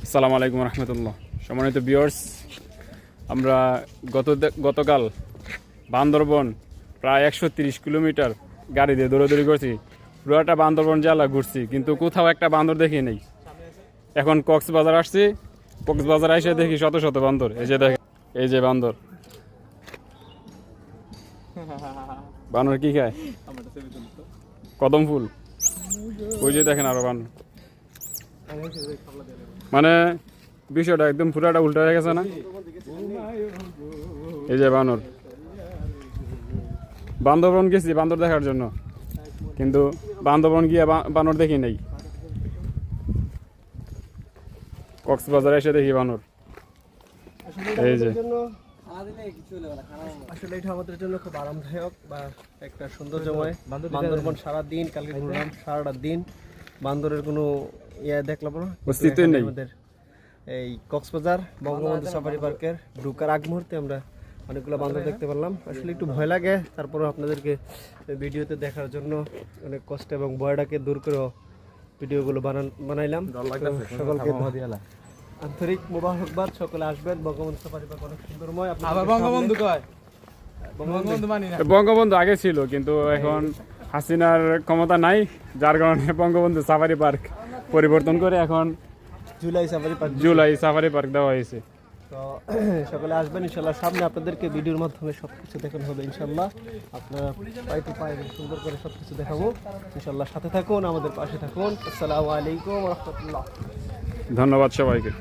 আসসালামু আলাইকুম রহমতুল্লাহ। সম্মানিত ভিউয়ার্স, আমরা গতকাল বান্দরবন প্রায় 130 কিলোমিটার গাড়ি দিয়ে দৌড়াদৌড়ি করছি। পুরোটা বান্দরবন জেলা ঘুরছি, কিন্তু কোথাও একটা বান্দর দেখি নেই। এখন কক্সবাজার আসছি, কক্সবাজার এসে দেখি শত শত বান্দর। এই যে দেখেন, এই যে বান্দর। বানর কি খায়? কদম ফুল। ওই যে দেখেন আরো বানর। মানে বিষয়টা একদম পুরাটা উল্টা হয়ে গেছে না? এই যে বানর। বান্দরবন গেছি বান্দর দেখার জন্য, কিন্তু বান্দরবন গিয়ে বানর দেখি নাই। কক্সবাজার এসে দেখি বানর। এই যে আসলে এটা আমাদের জন্য খুব আরামদায়ক বা একটা সৌন্দর্যময় বান্দরবন। সারাদিন কালকে ঘুরলাম, সারাটা দিন বান্দরের কোনো দেখলাম না, অস্তিত্বই নেই। আমাদের এই কক্সবাজার বঙ্গবন্ধু সাফারি পার্কের ঢুকার আগ মুহূর্তে আমরা অনেকগুলো বান্দর দেখতে পারলাম। আসলে একটু ভয় লাগে, তারপরে আপনাদেরকে ভিডিওতে দেখার জন্য অনেক কষ্ট এবং ভয়টাকে দূর করে ভিডিওগুলো বানাইলাম। সকলকে আন্তরিক মোবারকবাদ। সকলে আসবেন, বঙ্গবন্ধু সাফারি পার্ক অনেক সুন্দরময়। বঙ্গবন্ধু আগে ছিল, কিন্তু এখন হাসিনার ক্ষমতা নাই, যার কারণে বঙ্গবন্ধু সাফারি পার্ক পরিবর্তন করে এখন জুলাই সাফারি পার্ক দেওয়া হয়েছে। তো সকলে আসবেন ইনশাল্লাহ। সামনে আপনাদেরকে ভিডিওর মাধ্যমে সবকিছু দেখানো হবে ইনশাল্লাহ। আপনারা পাইতে পাই সুন্দর করে সবকিছু দেখাবো ইনশাল্লাহ। সাথে থাকুন, আমাদের পাশে থাকুন। আসসালামু আলাইকুম রহমতুল্লাহ। ধন্যবাদ সবাইকে।